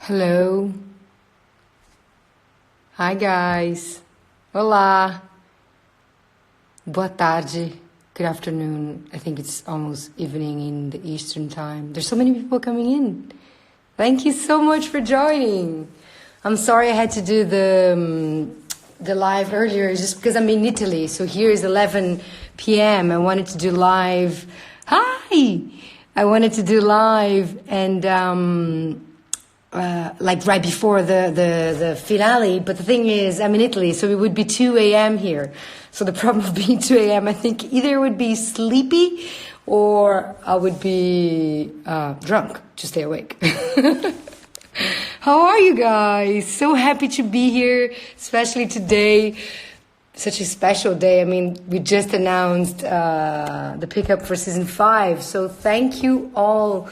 Hello. Hi, guys. Olá. Boa tarde. Good afternoon. I think it's almost evening in the Eastern time. There's so many people coming in. Thank you so much for joining. I'm sorry I had to do the live earlier just because I'm in Italy. So here is 11 p.m. I wanted to do live. Hi! I wanted to do live and like right before the finale. But the thing is, I'm in Italy, so it would be 2 a.m. here. So the problem of being 2 a.m., I think either would be sleepy or I would be drunk to stay awake. How are you guys? So happy to be here, especially today. Such a special day. I mean, we just announced the pickup for season 5. So thank you all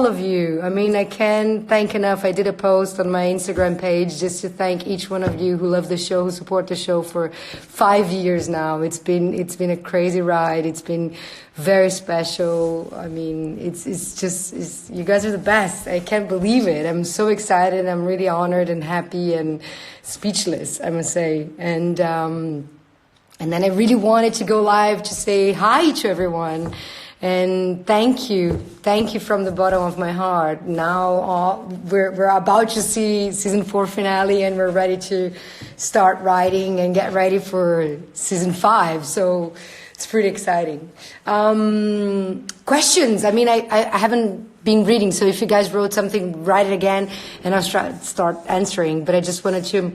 of you. I mean, I can't thank enough. I did a post on my Instagram page just to thank each one of you who love the show, who support the show for 5 years now. It's been a crazy ride. It's been very special. I mean, it's you guys are the best. I can't believe it. I'm so excited. I'm really honored and happy and speechless, I must say. And then I really wanted to go live to say hi to everyone. And thank you from the bottom of my heart. Now we're about to see season 4 finale, and we're ready to start writing and get ready for season 5. So it's pretty exciting. Questions? I mean, I haven't been reading, so if you guys wrote something, write it again, and I'll start answering. But I just wanted to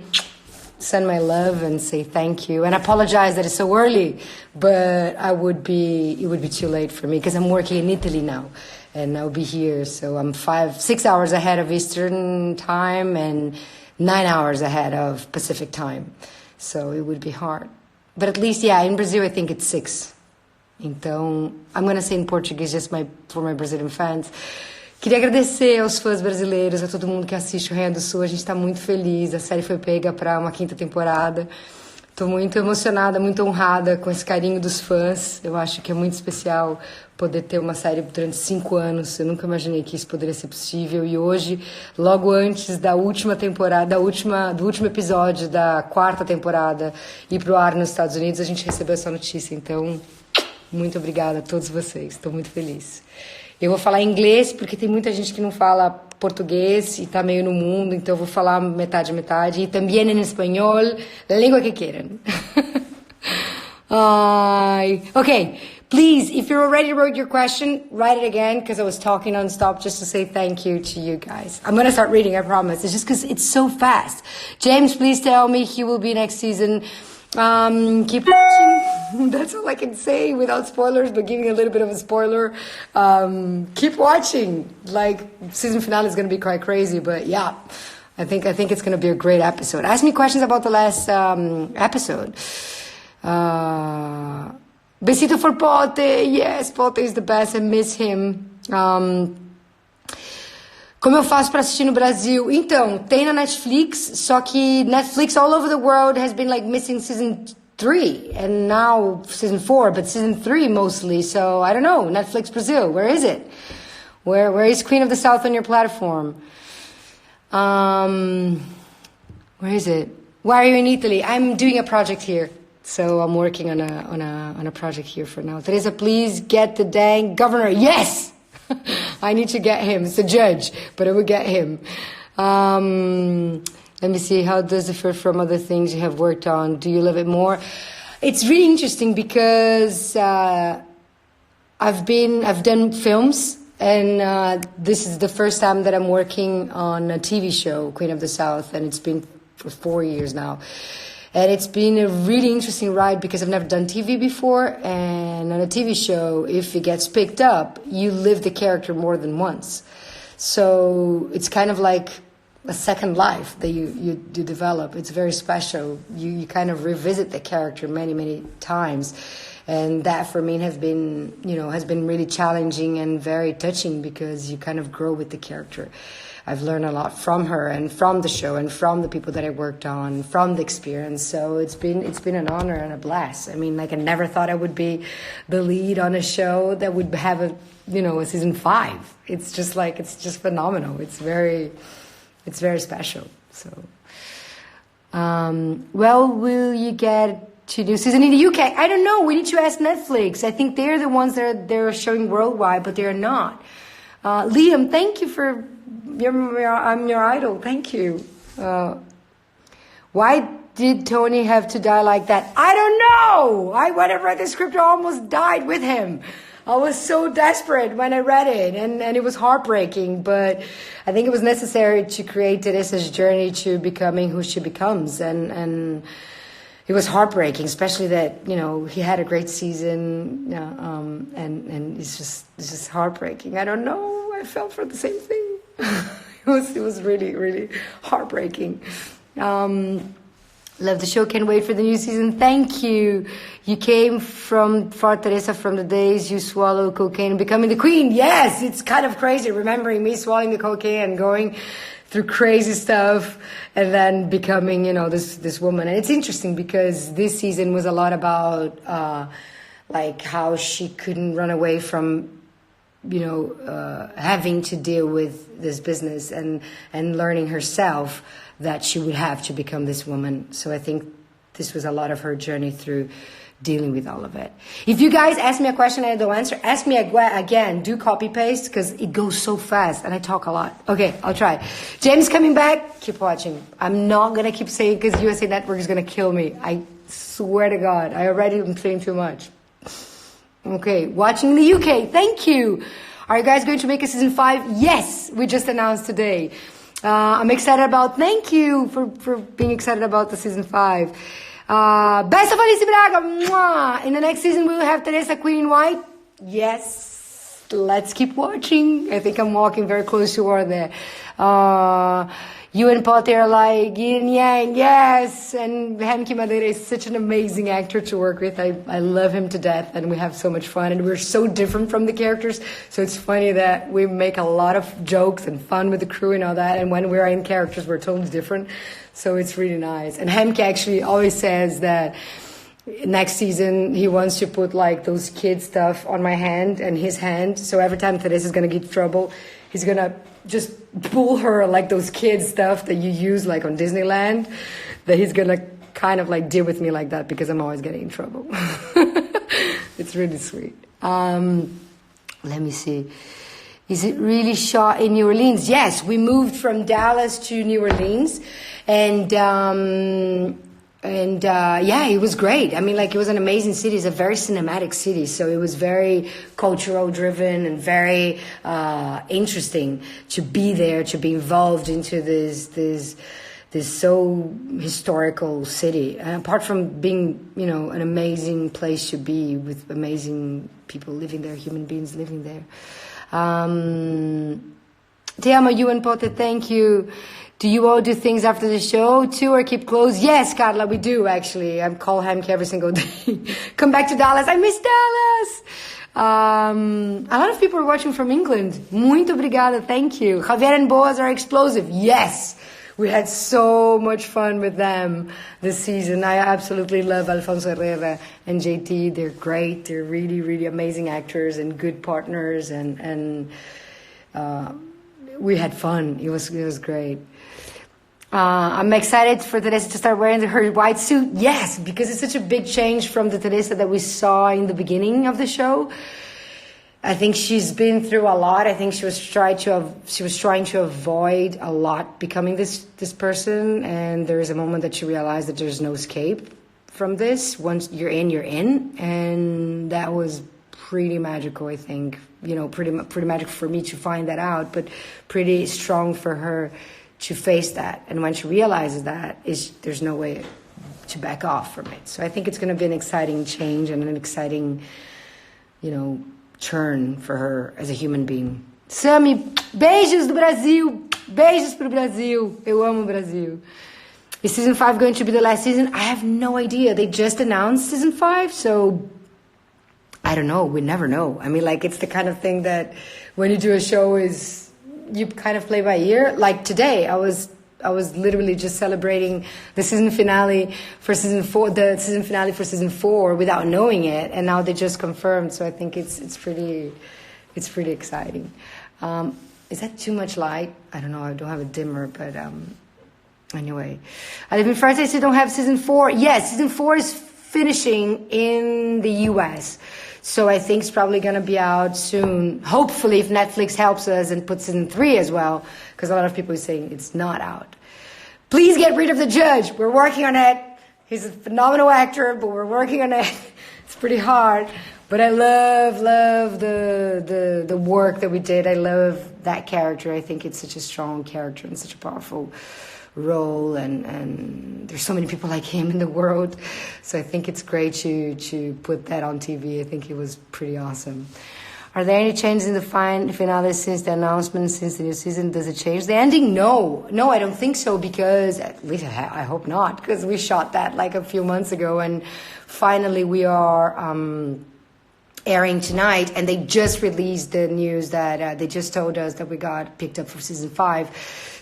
send my love and say thank you and apologize that it's so early, but it would be too late for me because I'm working in Italy now and I'll be here. So I'm 6 hours ahead of Eastern time and 9 hours ahead of Pacific time. So it would be hard. But at least, yeah, in Brazil, I think it's 6. Então, I'm going to say in Portuguese just for my Brazilian fans. Queria agradecer aos fãs brasileiros, a todo mundo que assiste o Rainha do Sul. A gente está muito feliz. A série foi pega para uma 5ª temporada. Estou muito emocionada, muito honrada com esse carinho dos fãs. Eu acho que é muito especial poder ter uma série durante 5 anos. Eu nunca imaginei que isso poderia ser possível. E hoje, logo antes da última temporada, do último episódio da 4ª temporada ir pro ar nos Estados Unidos, a gente recebeu essa notícia. Então, muito obrigada a todos vocês. Estou muito feliz. Eu vou falar inglês, porque tem muita gente que não fala português e tá meio no mundo, então eu vou falar metade. E também em espanhol, a língua que queiram. Okay, please, if you already wrote your question, write it again, because I was talking non-stop just to say thank you to you guys. I'm going to start reading, I promise. It's just because it's so fast. James, please tell me he will be next season. Keep watching. That's all I can say without spoilers, but giving a little bit of a spoiler. Keep watching. Like, season finale is going to be quite crazy, but yeah, I think it's going to be a great episode. Ask me questions about the last episode. Besito for Pote. Yes, Pote is the best. I miss him. Como eu faço para assistir no Brasil? Então, tem na Netflix, só que Netflix all over the world has been like missing season 3 and now season 4, but season 3 mostly. So I don't know. Netflix Brazil, where is it? Where is Queen of the South on your platform? Where is it? Why are you in Italy? I'm doing a project here. So I'm working on a project here for now. Teresa, please get the dang governor. Yes! I need to get him. It's a judge, but I will get him. Let me see. How does it differ from other things you have worked on? Do you love it more? It's really interesting because I've done films, and this is the first time that I'm working on a TV show, Queen of the South, and it's been for 4 years now. And it's been a really interesting ride because I've never done TV before. And on a TV show, if it gets picked up, you live the character more than once. So it's kind of like a second life that you develop. It's very special. You kind of revisit the character many, many times. And that for me has been really challenging and very touching because you kind of grow with the character. I've learned a lot from her and from the show and from the people that I worked on, from the experience. So it's been an honor and a blast. I mean, like I never thought I would be the lead on a show that would have a season 5. It's just phenomenal. it's very special. So, well, will you get to do season in the UK? I don't know. We need to ask Netflix. I think they're the ones that they're showing worldwide, but they're not. Liam, thank you for I'm your idol. Thank you. Why did Tony have to die like that? I don't know. When I read the script, I almost died with him. I was so desperate when I read it, and it was heartbreaking, but I think it was necessary to create Teresa's journey to becoming who she becomes, and it was heartbreaking, especially that, you know, he had a great season, and it's just heartbreaking. I don't know, I felt for the same thing. It was really, really heartbreaking. Love the show, can't wait for the new season. Thank you. You came for Teresa from the days you swallowed cocaine and becoming the queen. Yes, it's kind of crazy remembering me swallowing the cocaine and going through crazy stuff and then becoming, you know, this woman. And it's interesting because this season was a lot about like how she couldn't run away from, you know, having to deal with this business and learning herself that she would have to become this woman. So I think this was a lot of her journey through dealing with all of it. If you guys ask me a question and I don't answer, ask me again. Do copy paste because it goes so fast and I talk a lot. Okay, I'll try. James coming back. Keep watching. I'm not going to keep saying because USA Network is going to kill me. I swear to God. I already am saying too much. Okay, watching the UK. Thank you. Are you guys going to make a season 5? Yes, we just announced today. I'm excited about, thank you for being excited about the season 5. Best of Alice Braga. Mwah. In the next season, we will have Teresa Queen in White. Yes. Let's keep watching. I think I'm walking very close to her there. You and Potter are like yin and yang, yes. And Hemke Madeira is such an amazing actor to work with. I love him to death, and we have so much fun. And we're so different from the characters, so it's funny that we make a lot of jokes and fun with the crew and all that. And when we're in characters, we're totally different. So it's really nice. And Hemke actually always says that next season he wants to put like those kid stuff on my hand and his hand. So every time Teresa's gonna get in trouble, he's gonna just pull her like those kids stuff that you use like on Disneyland, that he's gonna kind of like deal with me like that because I'm always getting in trouble. It's really sweet. Let me see. Is it really shot in New Orleans? Yes, we moved from Dallas to New Orleans, and yeah, it was great. I mean, like, it was an amazing city. It's a very cinematic city, so it was very cultural driven and very interesting to be there, to be involved into this so historical city. And apart from being, you know, an amazing place to be with amazing people living there, human beings living there. Te amo, you and Pote, thank you. Do you all do things after the show too, or keep close? Yes, Carla, we do actually. I call Hemke every single day. Come back to Dallas. I miss Dallas. A lot of people are watching from England. Muito obrigada. Thank you. Javier and Boaz are explosive. Yes. We had so much fun with them this season. I absolutely love Alfonso Herrera and JT. They're great. They're really, really amazing actors and good partners. And we had fun. It was great. I'm excited for Teresa to start wearing her white suit. Yes, because it's such a big change from the Teresa that we saw in the beginning of the show. I think she's been through a lot. I think she was trying to avoid a lot becoming this person. And there is a moment that she realized that there's no escape from this. Once you're in, you're in. And that was pretty magical, I think. You know, pretty magic for me to find that out, but pretty strong for her to face that. And when she realizes that, there's no way to back off from it. So I think it's going to be an exciting change and an exciting, you know, turn for her as a human being. Sammy, beijos do Brasil. Beijos pro Brasil. Eu amo Brasil. Is season 5 going to be the last season? I have no idea. They just announced season 5, so I don't know. We never know. I mean, like, it's the kind of thing that when you do a show you kind of play by ear. Like today, I was literally just celebrating the season finale for season 4, the season finale for season 4 without knowing it, and now they just confirmed. So I think it's pretty exciting. Is that too much light? I don't know. I don't have a dimmer, but anyway. I live in France. I still don't have season 4. Yes, season 4 is finishing in the US. So I think it's probably going to be out soon. Hopefully, if Netflix helps us and puts season 3 as well, because a lot of people are saying it's not out. Please get rid of the judge. We're working on it. He's a phenomenal actor, but we're working on it. It's pretty hard. But I love the work that we did. I love that character. I think it's such a strong character and such a powerful role, and there's so many people like him in the world, so I think it's great to put that on TV. I think it was pretty awesome. Are there any changes in the finale since the announcement, since the new season? Does it change the ending? No, I don't think so, because at least I hope not, because we shot that like a few months ago, and finally we are airing tonight, and they just released the news that they just told us that we got picked up for season 5.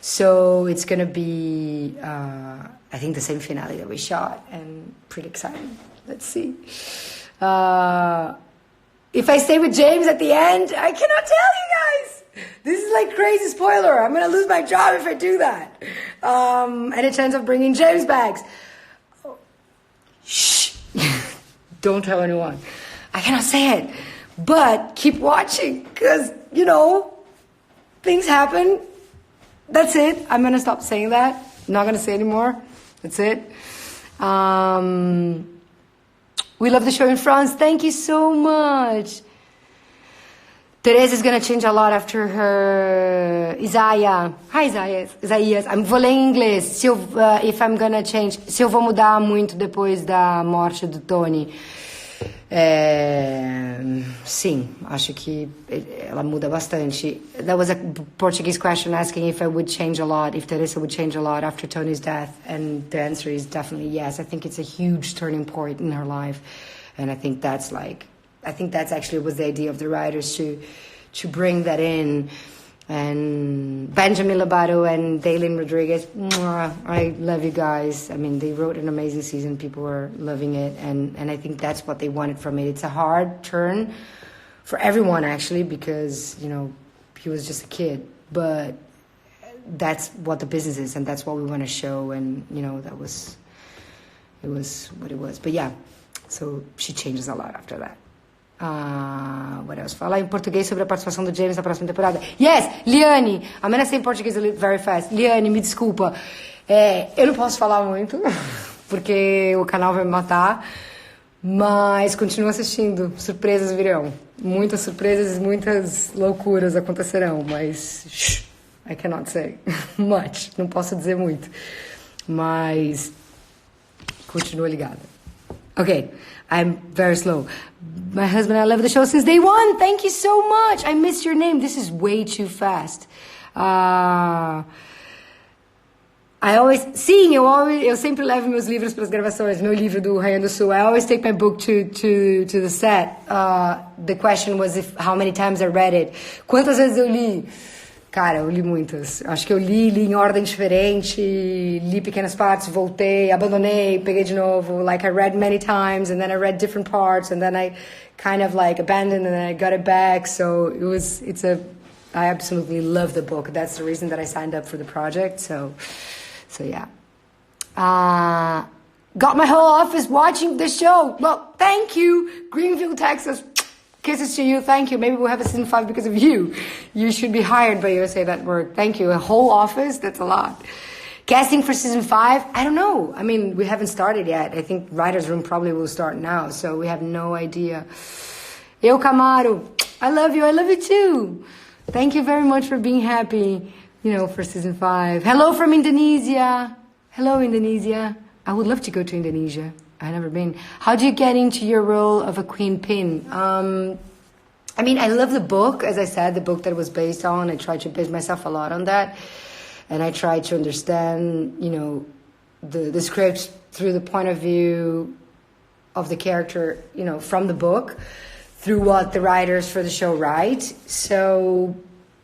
So it's going to be, I think, the same finale that we shot, and pretty exciting. Let's see. If I stay with James at the end, I cannot tell you guys. This is like crazy spoiler. I'm going to lose my job if I do that. Any chance of bringing James back? Oh. Shh. Don't tell anyone. I cannot say it. But keep watching, because, things happen. That's it. I'm going to stop saying that. I'm not going to say anymore. That's it. We love the show in France. Thank you so much. Teresa is going to change a lot after her... Isaiah. Hi, Isaías. Vou ler em inglês. If I'm going to change... Se eu vou mudar muito depois da morte do Tony. Sim, acho que ela muda bastante. That was a Portuguese question asking if I would change a lot, if Teresa would change a lot after Tony's death, and the answer is definitely yes. I think it's a huge turning point in her life, and I think that's actually was the idea of the writers to bring that in. And Benjamin Lobato and Daylin Rodriguez, I love you guys. I mean, they wrote an amazing season. People were loving it. And I think that's what they wanted from it. It's a hard turn for everyone, actually, because, he was just a kid. But that's what the business is, and that's what we want to show. And, it was what it was. But yeah, so she changes a lot after that. What else? Falar em português sobre a participação do James na próxima temporada. Yes, Liane. I'm gonna say in Portuguese very fast. Liane, me desculpa. Eu não posso falar muito, porque o canal vai me matar. Mas continua assistindo. Surpresas virão. Muitas surpresas, muitas loucuras acontecerão. Mas I cannot say much. Não posso dizer muito. Mas continua ligada. Okay, I'm very slow. My husband and I love the show since day 1. Thank you so much. I missed your name. This is way too fast. Eu sempre levo meus livros para as gravações. Meu livro do Rainha do Sul. I always take my book to the set. The question was how many times I read it. Quantas vezes eu li? Cara, eu li muitas. Acho que eu li em ordem diferente, li pequenas partes, voltei, abandonei, peguei de novo. Like, I read many times, and then I read different parts, and then I kind of like abandoned, and then I got it back. So I absolutely love the book. That's the reason that I signed up for the project. So yeah. Got my whole office watching the show. Well, thank you. Greenville, Texas. Kisses to you. Thank you. Maybe we'll have a season 5 because of you. You should be hired by USA Network. Thank you. A whole office? That's a lot. Casting for season 5? I don't know. I mean, we haven't started yet. I think Writer's Room probably will start now, so we have no idea. Eu Camaro, I love you. I love you too. Thank you very much for being happy, for season 5. Hello from Indonesia. Hello, Indonesia. I would love to go to Indonesia. I've never been. How do you get into your role of a Queen Pin? I mean, I love the book, as I said, the book that it was based on. I tried to base myself a lot on that. And I tried to understand, the script through the point of view of the character, from the book, through what the writers for the show write. So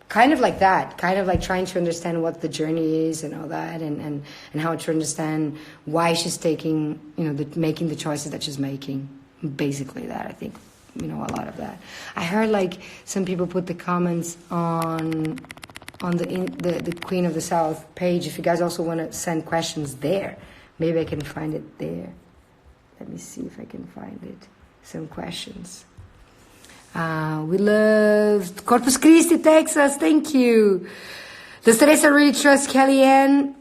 kind of like that, kind of like trying to understand what the journey is and all that, and how to understand why she's taking, making the choices that she's making. Basically that, I think, a lot of that. I heard like some people put the comments on on the Queen of the South page if you guys also want to send questions there. Maybe I can find it there. Let me see if I can find it. Some questions. We loved Corpus Christi, Texas. Thank you. Does Teresa really trust Kellyanne?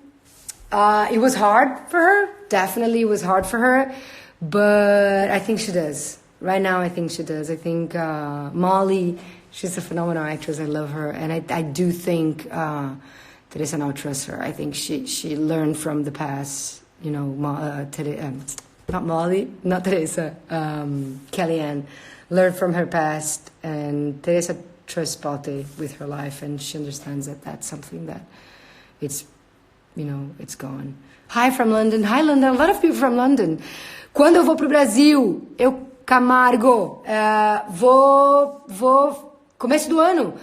It was hard for her. Definitely it was hard for her. But I think she does. Right now, I think she does. I think Molly, she's a phenomenal actress. I love her. And I do think Teresa now trusts her. I think she learned from the past, you know, not Molly, not Teresa, Kellyanne learned from her past. And Teresa trusts Pote with her life. And she understands that that's something that it's, you know, it's gone. Hi from London. Hi, London. A lot of people from London. Quando eu vou pro Brasil, Camargo, vou começo do ano,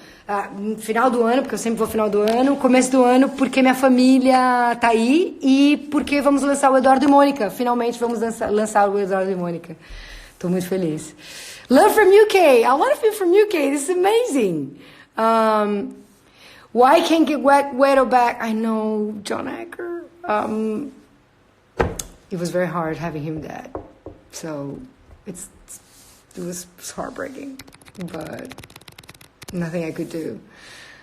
final do ano, porque eu sempre vou final do ano, começo do ano porque minha família tá aí e porque vamos lançar o Eduardo e Mônica, finalmente vamos lançar o Eduardo e Mônica. Tô muito feliz. Love from UK, a lot of people from UK, this is amazing. Why can't get Wedo back? I know, John Acker. It was very hard having him dead. So it was heartbreaking, but nothing I could do.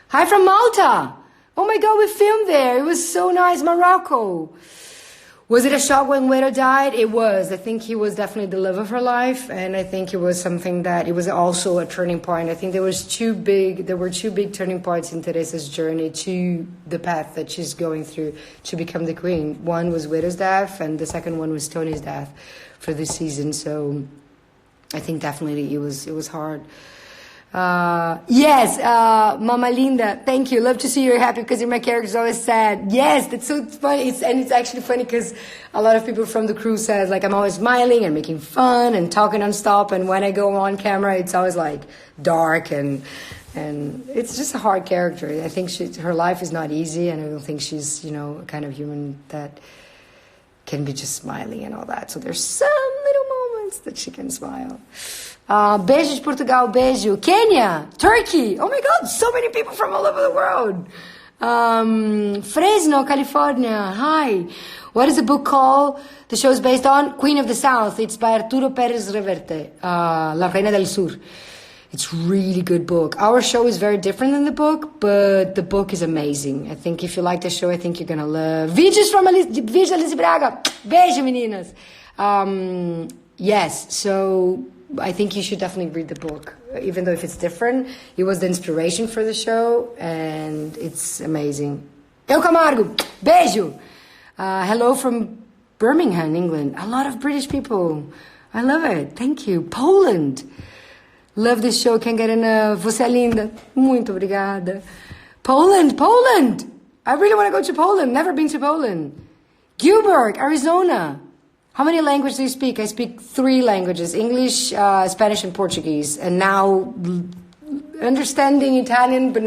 Hi from Malta. Oh my God, we filmed there. It was so nice, Morocco. Was it a shock when Wedo died? It was. I think he was definitely the love of her life, and I think it was something that it was also a turning point. I think there were two big turning points in Teresa's journey to the path that she's going through to become the queen. One was Wedo's death, and the second one was Tony's death for this season. So I think definitely it was hard. Yes, Mama Linda, thank you. Love to see you're happy because my character is always sad. Yes, that's so funny. It's actually funny because a lot of people from the crew says like I'm always smiling and making fun and talking nonstop, and when I go on camera, it's always like dark and it's just a hard character. I think her life is not easy, and I don't think she's, you know, a kind of human that can be just smiling and all that. So there's some little moments that she can smile. Beijo de Portugal, beijo. Kenya, Turkey. Oh my God, so many people from all over the world. Fresno, California. Hi. What is the book called? The show is based on Queen of the South. It's by Arturo Pérez Reverte, La Reina del Sur. It's really good book. Our show is very different than the book, but the book is amazing. I think if you like the show, I think you're going to love. Vídeos from Alice Braga. Beijo, meninas. Yes, so I think you should definitely read the book. Even though if it's different, it was the inspiration for the show, and it's amazing. Eu Camargo, beijo. Hello from Birmingham, England. A lot of British people. I love it. Thank you. Poland. Love this show. Can't get enough. Você é linda. Muito obrigada. Poland. I really want to go to Poland. Never been to Poland. Gilbert, Arizona. How many languages do you speak? I speak 3 languages, English, Spanish, and Portuguese. And now understanding Italian, but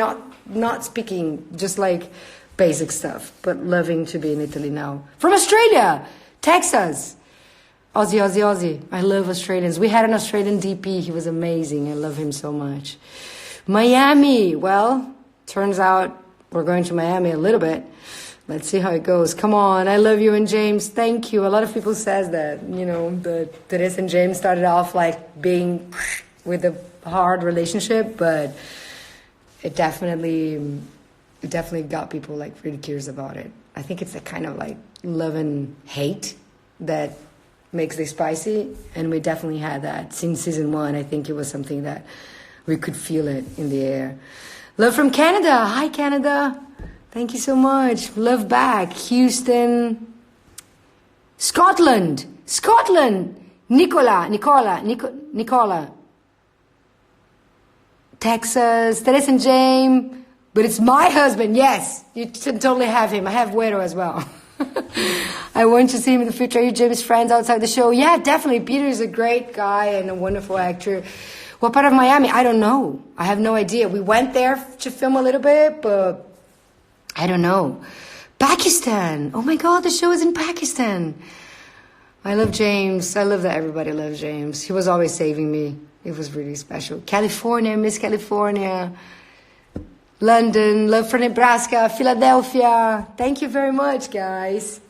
not speaking, just like basic stuff. But loving to be in Italy now. From Australia, Texas. Aussie. I love Australians. We had an Australian DP. He was amazing. I love him so much. Miami. Well, turns out we're going to Miami a little bit. Let's see how it goes. Come on. I love you and James. Thank you. A lot of people says that, you know, that Teresa and James started off like being with a hard relationship, but it definitely got people like really curious about it. I think it's a kind of like love and hate that makes it spicy, and we definitely had that since season 1. I think it was something that we could feel it in the air. Love from Canada. Hi, Canada. Thank you so much. Love back. Houston. Scotland. Nicola. Texas. Teresa and James. But it's my husband. Yes. You can totally have him. I have Wedo as well. I want to see him in the future. Are you James' friends outside the show? Yeah, definitely. Peter is a great guy and a wonderful actor. What part of Miami? I don't know. I have no idea. We went there to film a little bit, but I don't know. Pakistan. Oh my God, the show is in Pakistan. I love James. I love that everybody loves James. He was always saving me. It was really special. California, Miss California. London, love from Nebraska, Philadelphia. Thank you very much, guys.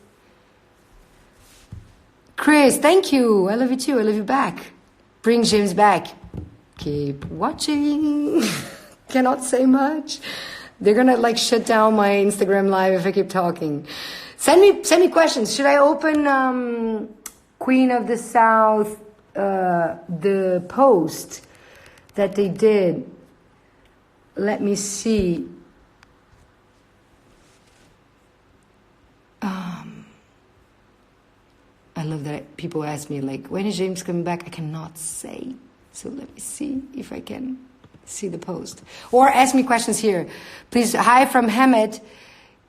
Chris, thank you. I love you too. I love you back. Bring James back. Keep watching. Cannot say much. They're gonna like shut down my Instagram live if I keep talking. Send me questions. Should I open Queen of the South, the post that they did? Let me see. I love that people ask me, like, when is James coming back? I cannot say. So let me see if I can see the post. Or ask me questions here. Please, hi from Hamed.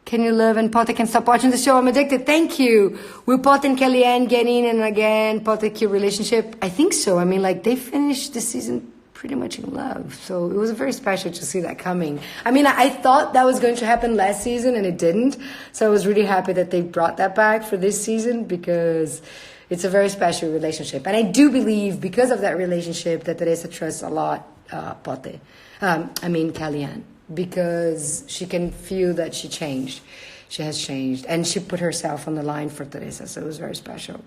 Can you love and Potter can stop watching the show? I'm addicted. Thank you. Will Potter and Kellyanne get in and again? Potter cute relationship? I think so. I mean, like, they finished the season pretty much in love. So it was very special to see that coming. I mean, I thought that was going to happen last season and it didn't. So I was really happy that they brought that back for this season because it's a very special relationship. And I do believe because of that relationship that Teresa trusts a lot Potter. Kellyanne. Because she can feel that she changed. She has changed. And she put herself on the line for Teresa. So it was very special.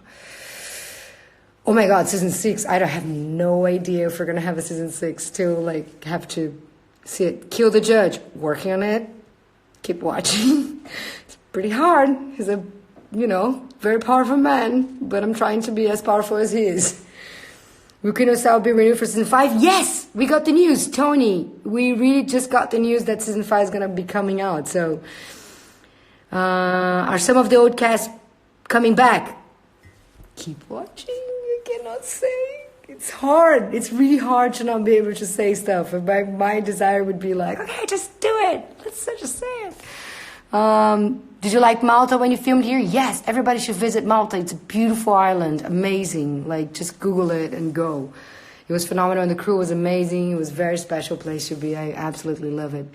Oh my God, season 6. I don't have no idea if we're going to have a season 6. Still, like, have to see it. Kill the Judge. Working on it. Keep watching. It's pretty hard. He's a, very powerful man. But I'm trying to be as powerful as he is. Will Queen of South be renewed for season 5? Yes! We got the news, Tony. We really just got the news that season 5 is going to be coming out. So, are some of the old cast coming back? Keep watching. I cannot say. It's hard. It's really hard to not be able to say stuff. And my desire would be like, okay, just do it. Let's just say it. Did you like Malta when you filmed here? Yes, everybody should visit Malta. It's a beautiful island, amazing. Like, just Google it and go. It was phenomenal, and the crew was amazing. It was a very special place to be. I absolutely love it.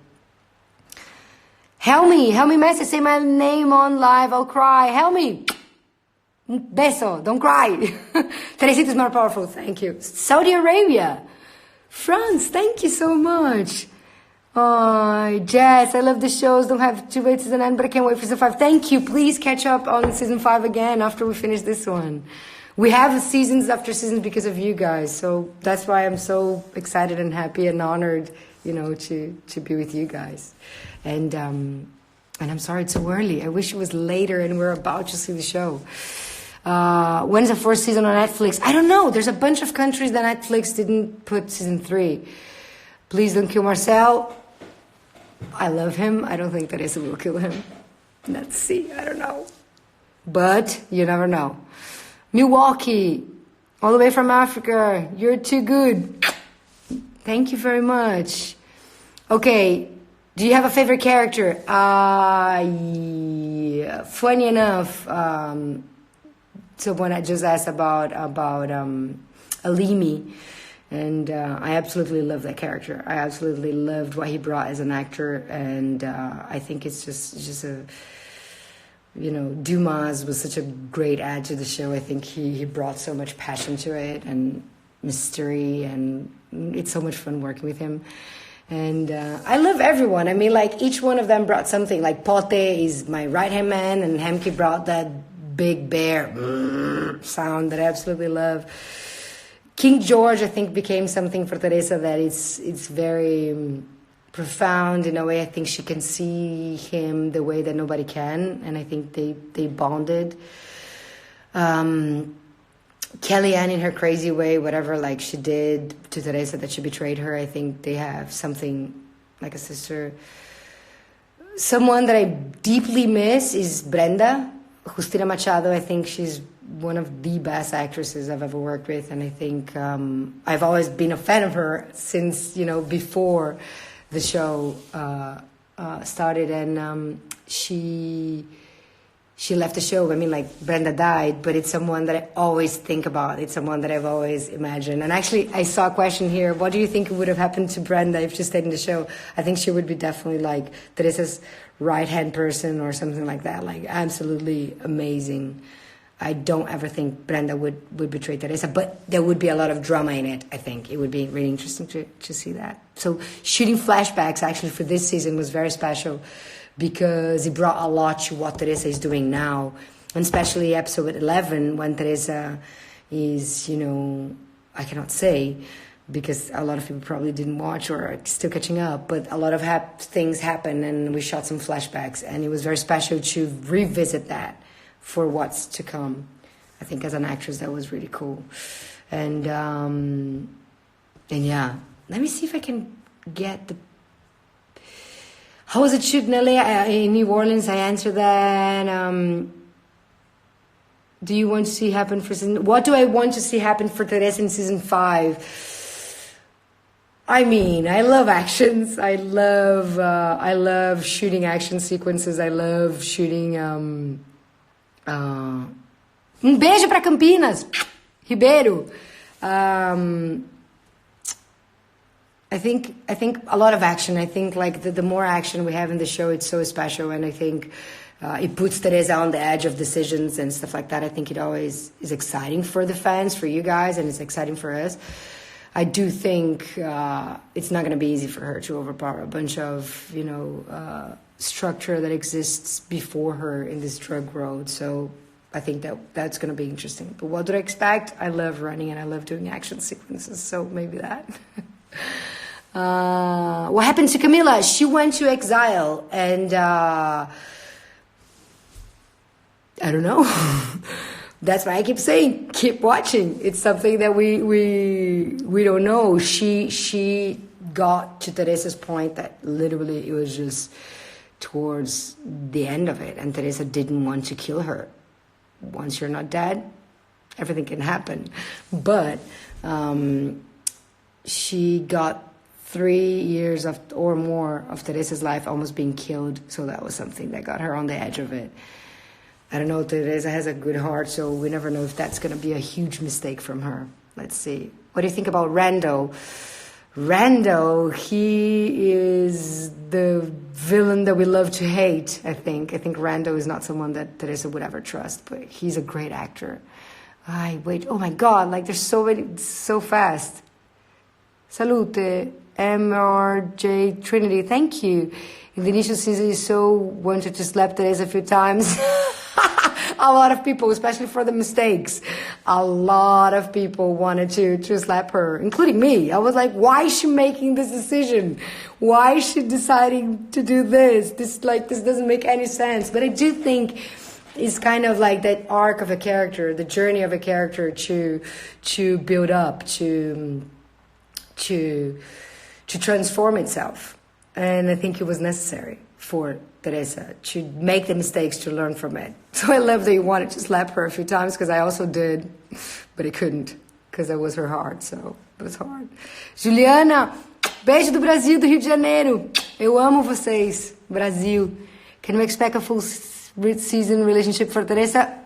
Helmi message, say my name on live, I'll cry. Helmi, beso, don't cry. Teresita is more powerful, thank you. Saudi Arabia, France, thank you so much. Oh, Jess, I love the shows. Don't have to wait to the end, but I can't wait for season 5. Thank you. Please catch up on season 5 again after we finish this one. We have seasons after seasons because of you guys. So that's why I'm so excited and happy and honored, to be with you guys. And I'm sorry it's so early. I wish it was later and we're about to see the show. When's the first season on Netflix? I don't know. There's a bunch of countries that Netflix didn't put season 3. Please don't kill Marcel. I love him. I don't think Teresa will kill him. Let's see. I don't know. But you never know. Milwaukee, all the way from Africa. You're too good. Thank you very much. Okay. Do you have a favorite character? Yeah. Funny enough, someone I just asked about Alimi. And I absolutely love that character. I absolutely loved what he brought as an actor. And I think it's just a, Dumas was such a great add to the show. I think he brought so much passion to it and mystery. And it's so much fun working with him. And I love everyone. I mean, like, each one of them brought something. Like, Pote is my right-hand man. And Hemke brought that big bear sound that I absolutely love. King George, I think, became something for Teresa that it's very profound in a way. I think she can see him the way that nobody can, and I think they bonded. Kellyanne, in her crazy way, whatever like she did to Teresa that she betrayed her, I think they have something like a sister. Someone that I deeply miss is Brenda. Justina Machado, I think she's one of the best actresses I've ever worked with, and I think I've always been a fan of her since before the show started, and she left the show. I mean, like, Brenda died, but it's someone that I always think about. It's someone that I've always imagined. And actually, I saw a question here: what do you think would have happened to Brenda if she stayed in the show? I think she would be definitely like Teresa's right-hand person or something like that. Like, absolutely amazing. I don't ever think Brenda would betray Teresa, but there would be a lot of drama in it, I think. It would be really interesting to see that. So shooting flashbacks actually for this season was very special because it brought a lot to what Teresa is doing now, and especially episode 11 when Teresa is, I cannot say because a lot of people probably didn't watch or are still catching up, but a lot of things happened and we shot some flashbacks, and it was very special to revisit that for what's to come. I think as an actress that was really cool. And yeah, let me see if I can get the... How was it shooting in LA? In New Orleans, I answered that. Do you want to see happen for season... What do I want to see happen for Teresa in season 5? I mean, I love actions. I love shooting action sequences. I love shooting... beijo pra Campinas, Ribeiro. I think a lot of action. I think like the more action we have in the show, it's so special, and I think it puts Teresa on the edge of decisions and stuff like that. I think it always is exciting for the fans, for you guys, and it's exciting for us. I do think it's not going to be easy for her to overpower a bunch of structure that exists before her in this drug road. So I think that's going to be interesting. But what do I expect? I love running and I love doing action sequences. So maybe that. What happened to Camila? She went to exile and I don't know. That's why I keep saying, keep watching. It's something that we don't know. She got to Teresa's point that literally it was just towards the end of it, and Teresa didn't want to kill her. Once you're not dead, everything can happen. But she got 3 years or more of Teresa's life almost being killed, so that was something that got her on the edge of it. I don't know, Teresa has a good heart, so we never know if that's going to be a huge mistake from her. Let's see. What do you think about Rando? Rando, he is the villain that we love to hate, I think. I think Rando is not someone that Teresa would ever trust, but he's a great actor. Wait, oh my God, like there's so many, so fast. Salute, MRJ Trinity, thank you. In the initial season, you so wanted to slap Teresa a few times. A lot of people, especially for the mistakes, a lot of people wanted to slap her, including me. I was like, why is she making this decision? Why is she deciding to do this? This doesn't make any sense. But I do think it's kind of like that arc of a character, the journey of a character to build up, to transform itself. And I think it was necessary for Teresa to make the mistakes, to learn from it. So I love that you wanted to slap her a few times, because I also did, but I couldn't, because I was her heart, so it was hard. Juliana, beijo do Brasil, do Rio de Janeiro. Eu amo vocês, Brasil. Can we expect a full season relationship for Teresa?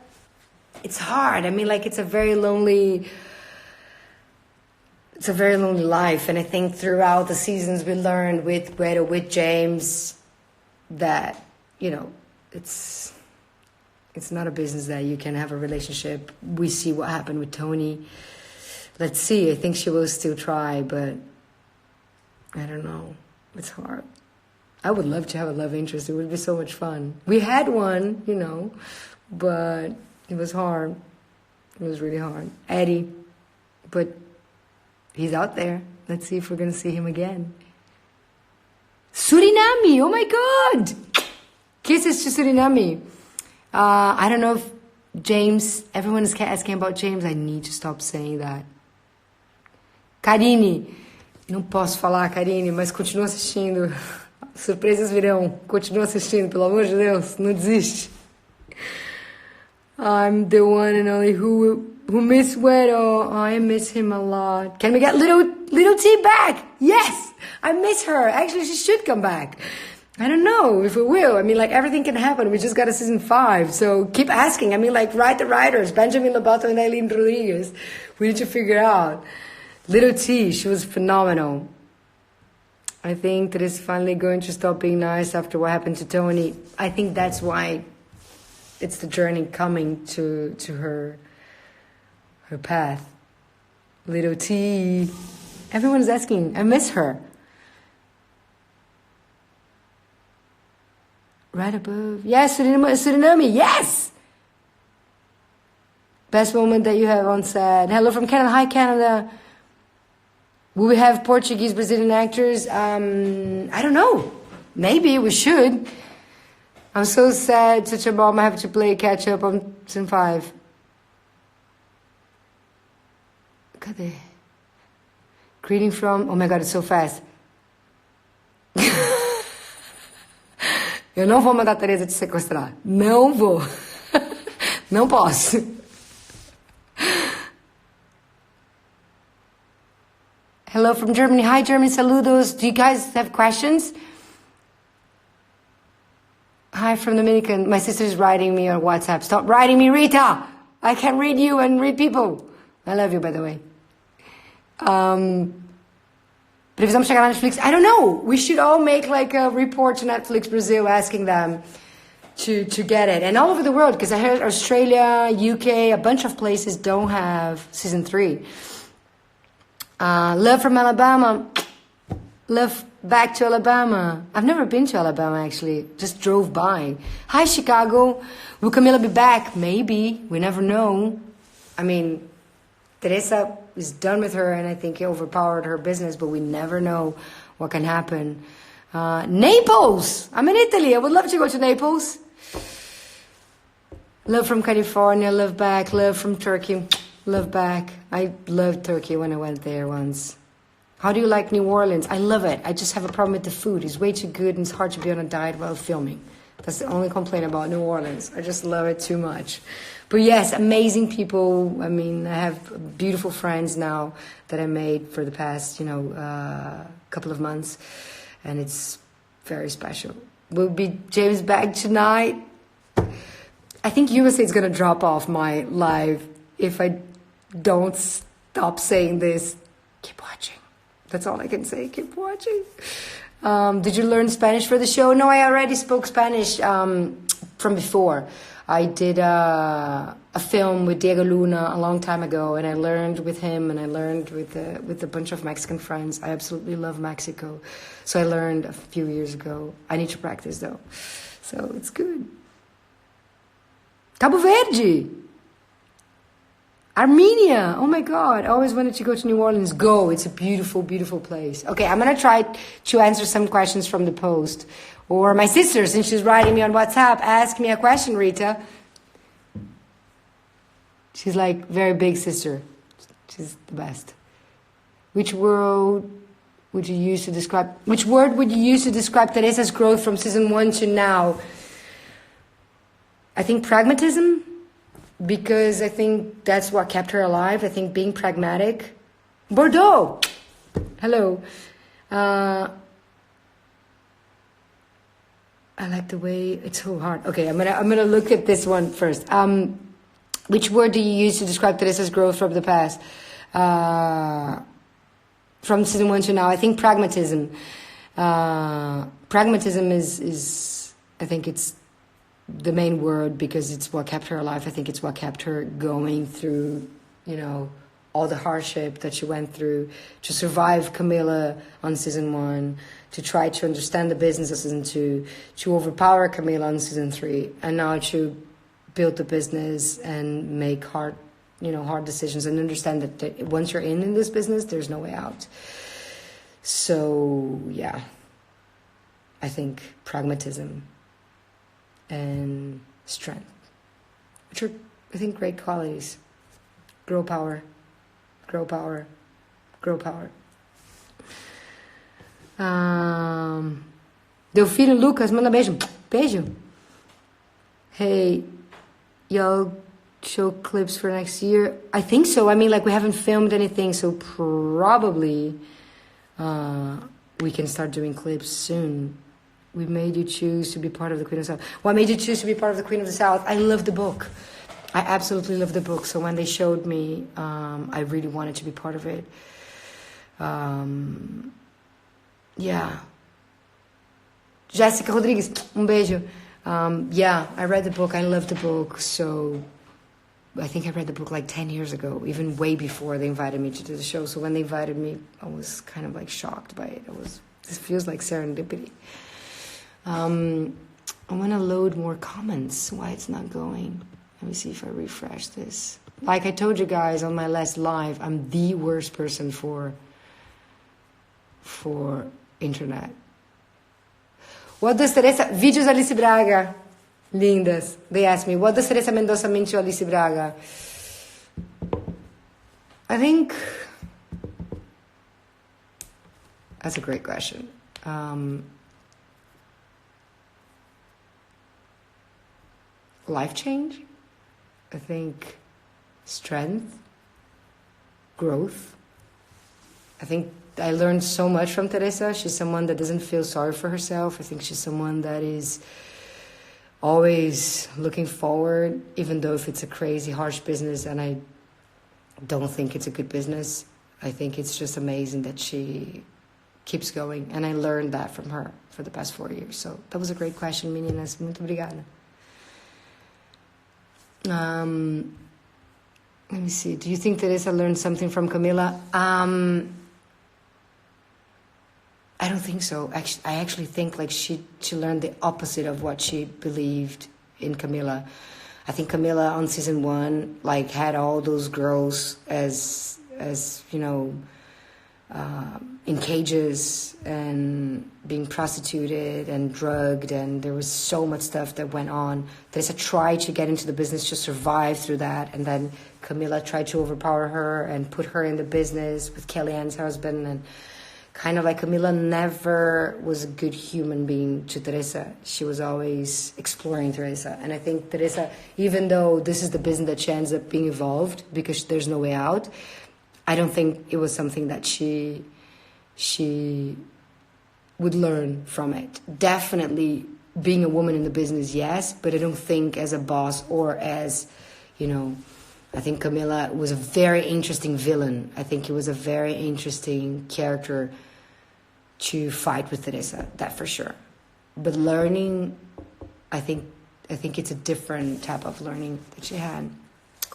It's hard. I mean, like, it's a very lonely life, and I think throughout the seasons we learned with Greta, with James, that it's not a business that you can have a relationship. We see what happened with Tony. Let's see. I think she will still try, but I don't know. It's hard. I would love to have a love interest. It would be so much fun. We had one, but it was hard. It was really hard. Eddie, but he's out there. Let's see if we're going to see him again. Suriname, oh my God! Kisses to Suriname. I don't know if James, everyone is asking about James. I need to stop saying that. Karine, não posso falar, Karine, mas continua assistindo. Surpresas virão. Continua assistindo, pelo amor de Deus, não desiste. I'm the one and only who miss Wedo. I miss him a lot. Can we get little T back? Yes, I miss her. Actually, she should come back. I don't know if it will. I mean, like, everything can happen. We just got a season 5, so keep asking. I mean, like, write the writers, Benjamin Lobato and Eileen Rodriguez. We need to figure out. Little T, she was phenomenal. I think that it's finally going to stop being nice after what happened to Tony. I think that's why it's the journey coming to her path. Little T. Everyone's asking. I miss her. Right above. Yes, Suriname. Yes! Best moment that you have on set. Hello from Canada. Hi, Canada. Will we have Portuguese, Brazilian actors? I don't know. Maybe we should. I'm so sad. Such a bomb. I have to play catch up on season 5. Cadê? Greeting from... Oh my God, it's so fast. Eu não vou mandar a Teresa te sequestrar. Não vou. Não posso. Hello from Germany. Hi, Germany. Saludos. Do you guys have questions? Hi from Dominican. My sister's writing me on WhatsApp. Stop writing me, Rita. I can't read you and read people. I love you, by the way. Precisamos chegar na Netflix. I don't know. We should all make like a report to Netflix Brazil asking them to get it. And all over the world, because I heard Australia, UK, a bunch of places don't have season 3. Love from Alabama. Love back to Alabama. I've never been to Alabama, actually. Just drove by. Hi, Chicago. Will Camila be back? Maybe. We never know. I mean, Teresa is done with her, and I think it overpowered her business, but we never know what can happen. Naples! I'm in Italy. I would love to go to Naples. Love from California. Love back. Love from Turkey. Love back. I loved Turkey when I went there once. How do you like New Orleans? I love it. I just have a problem with the food. It's way too good, and it's hard to be on a diet while filming. That's the only complaint about New Orleans. I just love it too much. But yes, amazing people. I mean, I have beautiful friends now that I made for the past, couple of months. And it's very special. Will be James back tonight? I think USA is going to drop off my live if I don't stop saying this. Keep watching. That's all I can say. Keep watching. Did you learn Spanish for the show? No, I already spoke Spanish from before. I did a film with Diego Luna a long time ago, and I learned with him, and I learned with a bunch of Mexican friends. I absolutely love Mexico. So I learned a few years ago. I need to practice, though. So it's good. Cabo Verde! Armenia! Oh my God, I always wanted to go to New Orleans. Go, it's a beautiful, beautiful place. Okay, I'm gonna try to answer some questions from the post. Or my sister, since she's writing me on WhatsApp, ask me a question, Rita. She's like very big sister. She's the best. Which word would you use to describe Teresa's growth from season 1 to now? I think pragmatism. Because I think that's what kept her alive. I think being pragmatic. Bordeaux! Hello. I like the way it's so hard. Okay, I'm gonna look at this one first. Which word do you use to describe Teresa's growth from the past? From season 1 to now? I think pragmatism. Pragmatism is I think it's the main word because it's what kept her alive. I think it's what kept her going through, all the hardship that she went through to survive Camila on season 1, to try to understand the business of season 2, to overpower Camila on season 3, and now to build the business and make hard decisions and understand that once you're in this business, there's no way out. So, yeah, I think pragmatism and strength, which are, I think, great qualities. Grow power, grow power, grow power. Delfino Lucas, manda beijo. Beijo. Hey, y'all show clips for next year? I think so. I mean, we haven't filmed anything, so probably we can start doing clips soon. We made you choose to be part of the Queen of the South. What made you choose to be part of the Queen of the South? I love the book. I absolutely love the book. So when they showed me, I really wanted to be part of it. Yeah. Jéssica Rodrigues, beijo. Yeah, I read the book. I love the book. So I think I read the book like 10 years ago, even way before they invited me to do the show. So when they invited me, I was kind of like shocked by it. This feels like serendipity. I want to load more comments. Why it's not going? Let me see if I refresh this. Like I told you guys on my last live, I'm the worst person for internet. What does Teresa... Vídeos Alice Braga. Lindas. They asked me, what does Teresa Mendoza mean to Alice Braga? I think... That's a great question. Life change. I think strength, growth. I think I learned so much from Teresa. She's someone that doesn't feel sorry for herself. I think she's someone that is always looking forward, even though if it's a crazy, harsh business, and I don't think it's a good business. I think it's just amazing that she keeps going, and I learned that from her for the past 4 years. So that was a great question, meninas. Muito obrigada. Let me see. Do you think Teresa learned something from Camila? I don't think so. I actually think like she learned the opposite of what she believed in Camila. I think Camila on season 1 like had all those girls as you know, in cages and being prostituted and drugged, and there was so much stuff that went on. Teresa tried to get into the business to survive through that, and then Camila tried to overpower her and put her in the business with Kellyanne's husband, and kind of like Camila never was a good human being to Teresa. She was always exploring Teresa, and I think Teresa, even though this is the business that she ends up being involved because there's no way out, I don't think it was something that she would learn from it. Definitely being a woman in the business, yes, but I don't think as a boss or as, you know, I think Camila was a very interesting villain. I think he was a very interesting character to fight with Teresa, that for sure. But learning, I think it's a different type of learning that she had.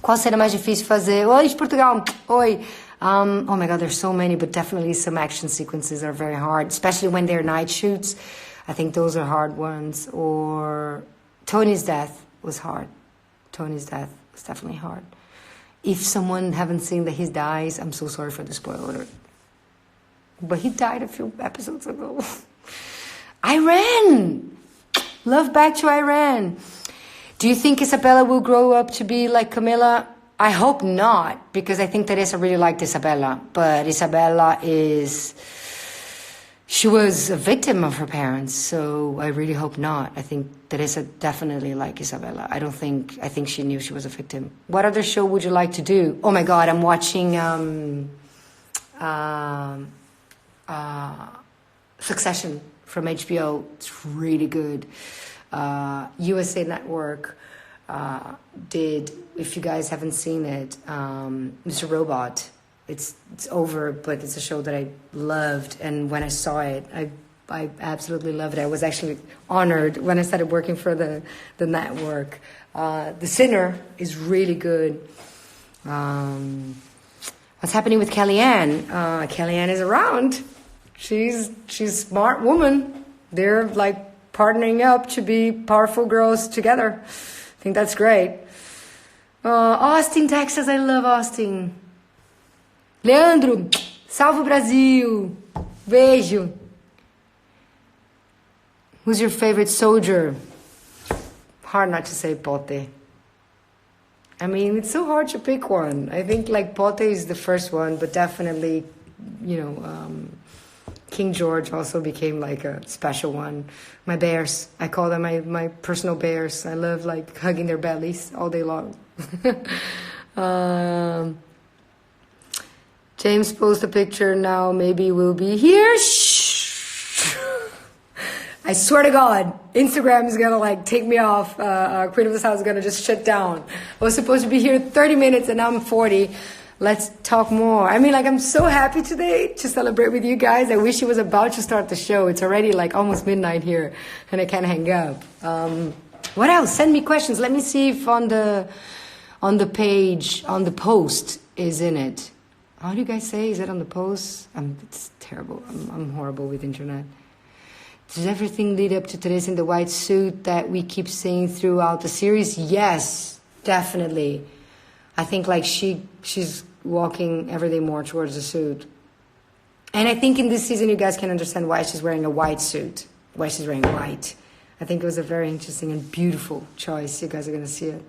Qual será mais difícil fazer? Oi, de Portugal. Oi. Oh my God, there's so many, but definitely some action sequences are very hard, especially when they're night shoots. I think those are hard ones. Or Tony's death was hard. Tony's death was definitely hard. If someone haven't seen that he dies, I'm so sorry for the spoiler. But he died a few episodes ago. Iran! Love back to Iran. Do you think Isabella will grow up to be like Camila? I hope not, because I think Teresa really liked Isabella. But Isabella she was a victim of her parents, so I really hope not. I think Teresa definitely liked Isabella. I think she knew she was a victim. What other show would you like to do? Oh my God, I'm watching Succession from HBO. It's really good. USA Network did, if you guys haven't seen it, Mr. Robot. It's over, but it's a show that I loved, and when I saw it, I absolutely loved it. I was actually honored when I started working for the network. The Sinner is really good. What's happening with Kellyanne? Kellyanne is around. She's a smart woman. They're like partnering up to be powerful girls together. I think that's great. Austin, Texas. I love Austin. Leandro, salve o Brasil. Beijo. Who's your favorite soldier? Hard not to say Pote. I mean, it's so hard to pick one. I think like Pote is the first one, but definitely, you know, King George also became like a special one. My bears, I call them my personal bears. I love like hugging their bellies all day long. James post a picture now. Maybe we'll be here. Shh. I swear to God, Instagram is gonna like take me off. Queen of this House is gonna just shut down. I was supposed to be here 30 minutes and now I'm 40. Let's talk more. I mean, like, I'm so happy today to celebrate with you guys. I wish it was about to start the show. It's already like almost midnight here and I can't hang up. What else? Send me questions. Let me see if on the page, on the post is in it. How do you guys say? Is it on the post? It's terrible. I'm horrible with internet. Does everything lead up to Teresa in the white suit that we keep seeing throughout the series? Yes, definitely. I think like she's walking every day more towards the suit. And I think in this season you guys can understand why she's wearing a white suit, why she's wearing white. I think it was a very interesting and beautiful choice. You guys are going to see it.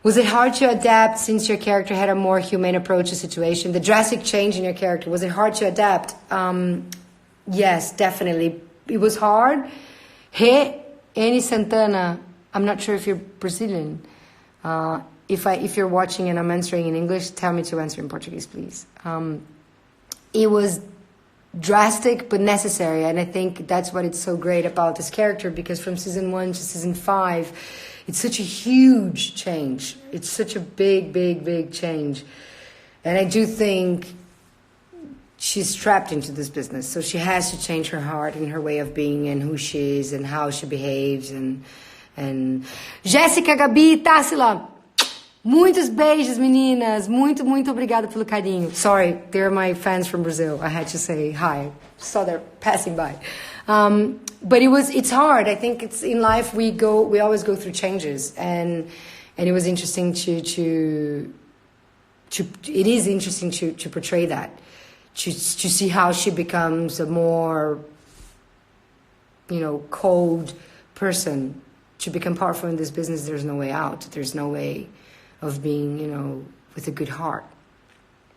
Was it hard to adapt since your character had a more humane approach to situation? The drastic change in your character, was it hard to adapt? Yes, definitely. It was hard. Hey, Annie Santana, I'm not sure if you're Brazilian. If you're watching and I'm answering in English, tell me to answer in Portuguese, please. It was drastic but necessary, and I think that's what it's so great about this character, because from season 1 to season 5, it's such a huge change. It's such a big change. And I do think she's trapped into this business, so she has to change her heart and her way of being and who she is and how she behaves. And Jéssica, Gabi, Tássila, muitos beijos, meninas. Muito obrigada pelo carinho. Sorry, they're my fans from Brazil. I had to say hi. Saw they're passing by. But it's hard. I think it's in life we always go through changes, and it was interesting to portray that, to see how she becomes a more, cold person. To become powerful in this business, there's no way out. There's no way of being, with a good heart.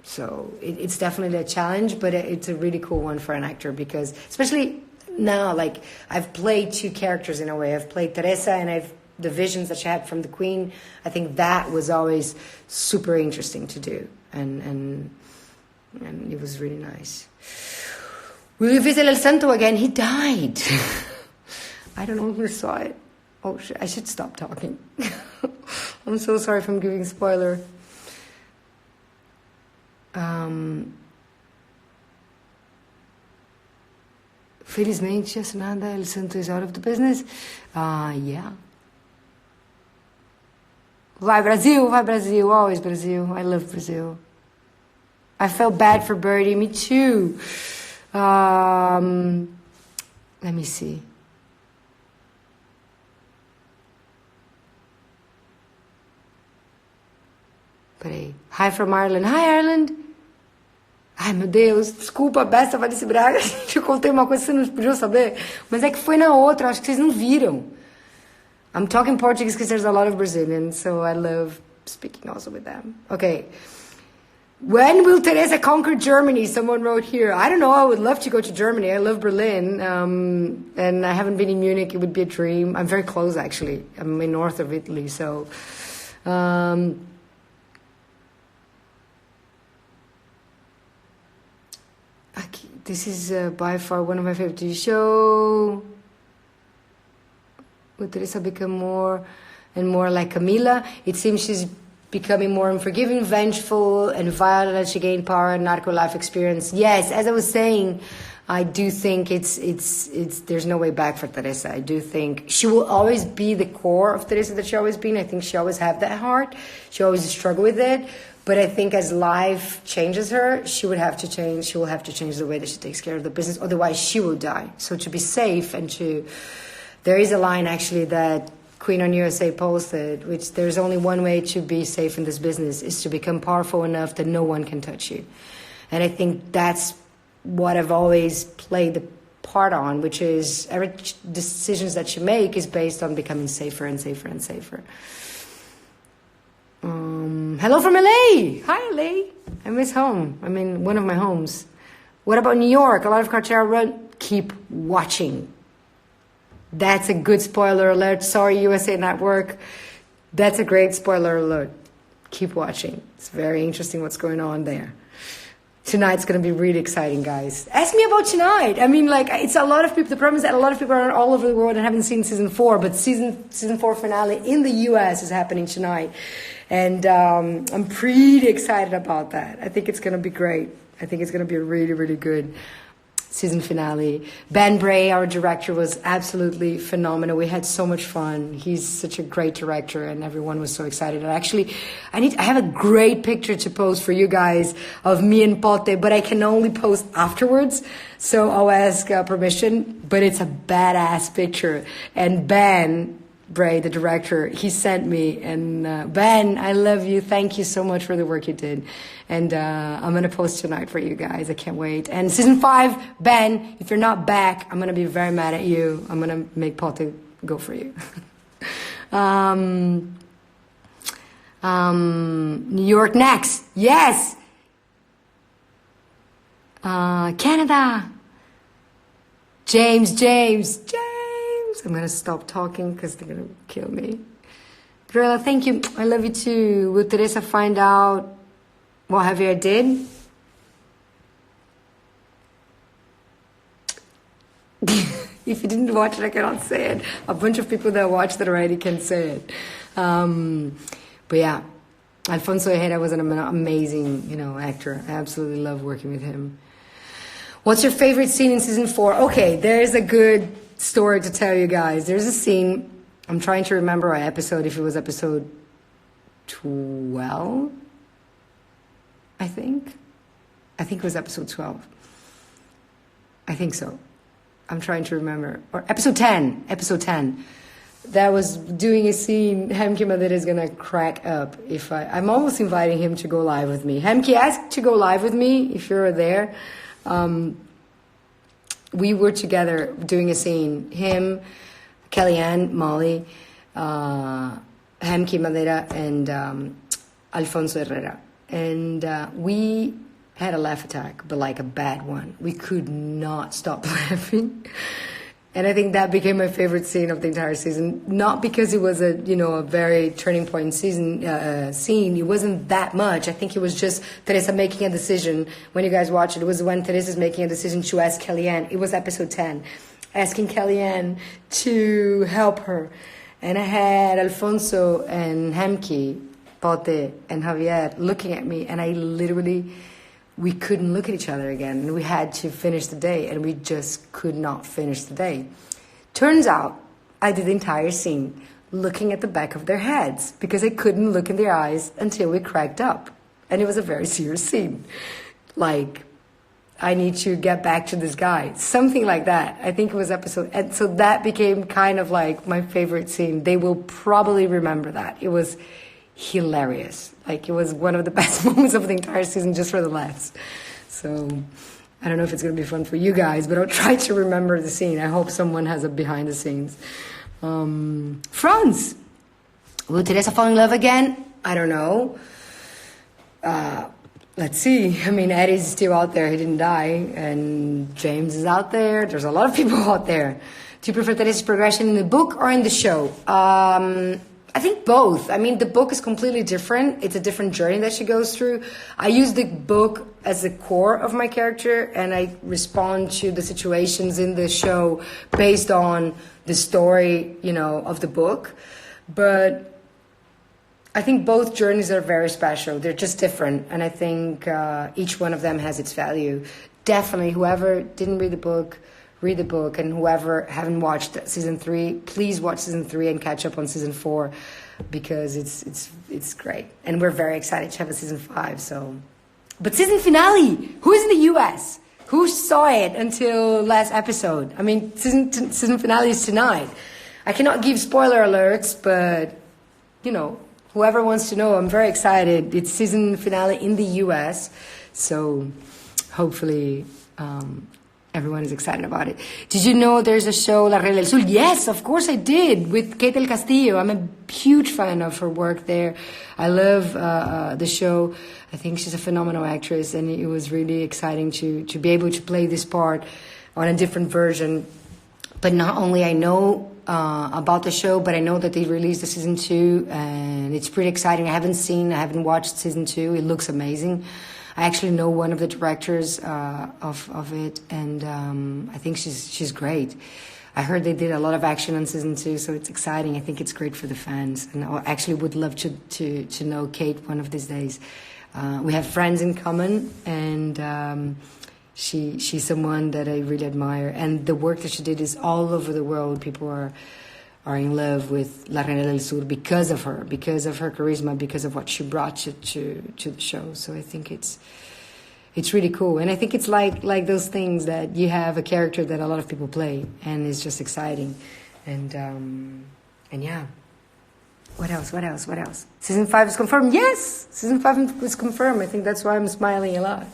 So it's definitely a challenge, but it's a really cool one for an actor, because especially now, like, I've played 2 characters in a way. I've played Teresa, and the visions that she had from the Queen. I think that was always super interesting to do, and it was really nice. Will you visit El Santo again? He died. I don't know who saw it. Oh, I should stop talking. I'm so sorry if I'm giving a spoiler. Felizmente, assinada, El Santo is out of the business. Yeah. Vai Brasil, always Brazil. I love Brazil. I felt bad for Birdie, me too. Let me see. Peraí. Hi from Ireland. Hi, Ireland. Ai, meu Deus. Desculpa, Besta Valice Braga. Eu contei uma coisa que vocês não podiam saber. Mas é que foi na outra. Acho que vocês não viram. I'm talking Portuguese because there's a lot of Brazilians. So I love speaking also with them. Okay. When will Teresa conquer Germany? Someone wrote here. I don't know. I would love to go to Germany. I love Berlin. And I haven't been in Munich. It would be a dream. I'm very close, actually. I'm in north of Italy. So... this is by far one of my favorite TV shows. Will Teresa become more and more like Camila? It seems she's becoming more unforgiving, vengeful, and violent as she gained power and narco life experience. Yes, as I was saying, I do think it's there's no way back for Teresa. I do think she will always be the core of Teresa that she always been. I think she always have that heart. She always struggle with it. But I think as life changes her, she will have to change the way that she takes care of the business. Otherwise, she will die. So to be safe there is a line actually that Queen on USA posted, which there's only one way to be safe in this business, is to become powerful enough that no one can touch you. And I think that's what I've always played the part on, which is every decisions that you make is based on becoming safer and safer and safer. Hello from LA. Hi, LA. I miss home. I mean, one of my homes. What about New York? A lot of cartel run. Keep watching. That's a good spoiler alert. Sorry, USA Network. That's a great spoiler alert. Keep watching. It's very interesting what's going on there. Tonight's going to be really exciting, guys. Ask me about tonight. I mean, like, it's a lot of people. The problem is that a lot of people are all over the world and haven't seen season 4, but season 4 finale in the US is happening tonight. And I'm pretty excited about that. I think it's going to be great. I think it's going to be a really, really good season finale. Ben Bray, our director, was absolutely phenomenal. We had so much fun. He's such a great director, and everyone was so excited. And actually, I have a great picture to post for you guys of me and Pote, but I can only post afterwards, so I'll ask permission. But it's a badass picture. And Ben Bray, the director, he sent me, and Ben, I love you. Thank you so much for the work you did. And I'm going to post tonight for you guys. I can't wait. And season 5, Ben, if you're not back, I'm going to be very mad at you. I'm going to make Pote go for you. New York next. Yes. Canada. James. I'm going to stop talking because they're going to kill me. Grilla, thank you. I love you too. Will Teresa find out what Javier did? If you didn't watch it, I cannot say it. A bunch of people that watched it already can say it. But yeah, Alfonso Herrera was an amazing, actor. I absolutely love working with him. What's your favorite scene in season 4? Okay, there's a good story to tell you guys. There's a scene, I'm trying to remember our episode, if it was episode 12, I think it was episode 12. I think so. I'm trying to remember. Or episode 10. That was doing a scene. Hemke Madeira is going to crack up. I'm almost inviting him to go live with me. Hemke, ask to go live with me if you're there. We were together doing a scene. Him, Kellyanne, Molly, Hemke Madeira, and Alfonso Herrera. And we had a laugh attack, but like a bad one. We could not stop laughing. And I think that became my favorite scene of the entire season. Not because it was a very turning point scene. It wasn't that much. I think it was just Teresa making a decision. When you guys watch it, it was when Teresa's making a decision to ask Kellyanne. It was episode 10. Asking Kellyanne to help her. And I had Alfonso and Hemke, Pote, and Javier looking at me. And we couldn't look at each other again. And we had to finish the day, and we just could not finish the day. Turns out, I did the entire scene looking at the back of their heads because I couldn't look in their eyes until we cracked up. And it was a very serious scene. Like, I need to get back to this guy. Something like that. I think it was episode... And so that became kind of like my favorite scene. They will probably remember that. It was hilarious. Like, it was one of the best moments of the entire season just for the laughs. So I don't know if it's going to be fun for you guys, but I'll try to remember the scene. I hope someone has a behind the scenes. France. Will Teresa fall in love again? I don't know. Let's see. I mean, Eddie's still out there. He didn't die. And James is out there. There's a lot of people out there. Do you prefer Teresa's progression in the book or in the show? I think both. I mean, the book is completely different. It's a different journey that she goes through. I use the book as the core of my character, and I respond to the situations in the show based on the story, of the book. But I think both journeys are very special. They're just different, and I think each one of them has its value. Definitely, whoever didn't read the book, and whoever haven't watched season 3, please watch season 3 and catch up on season 4 because it's great, and we're very excited to have a season 5. So, but season finale, who's in the US? Who saw it until last episode? I mean, season finale is tonight. I cannot give spoiler alerts, but whoever wants to know, I'm very excited. It's season finale in the US, so hopefully. Everyone is excited about it. Did you know there's a show, La Regla del Sur? Yes, of course I did, with Kate del Castillo. I'm a huge fan of her work there. I love the show. I think she's a phenomenal actress, and it was really exciting to be able to play this part on a different version. But not only I know about the show, but I know that they released the season 2, and it's pretty exciting. I haven't watched season 2. It looks amazing. I actually know one of the directors of it, and I think she's great. I heard they did a lot of action on season 2, so it's exciting. I think it's great for the fans, and I actually would love to know Kate one of these days. We have friends in common, and she's someone that I really admire. And the work that she did is all over the world. People are in love with La Reina del Sur because of her charisma, because of what she brought to the show. So I think it's really cool, and I think it's like those things that you have a character that a lot of people play, and it's just exciting, and yeah. What else? Season 5 is confirmed. Yes, season 5 is confirmed. I think that's why I'm smiling a lot.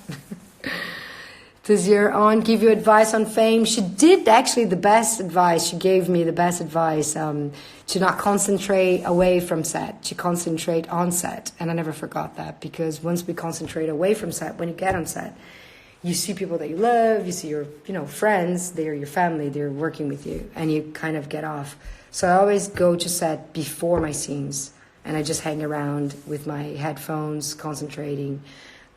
Does your aunt give you advice on fame? She did actually the best advice. She gave me the best advice to not concentrate away from set, to concentrate on set. And I never forgot that, because once we concentrate away from set, when you get on set, you see people that you love, you see your friends, they're your family, they're working with you, and you kind of get off. So I always go to set before my scenes, and I just hang around with my headphones, concentrating,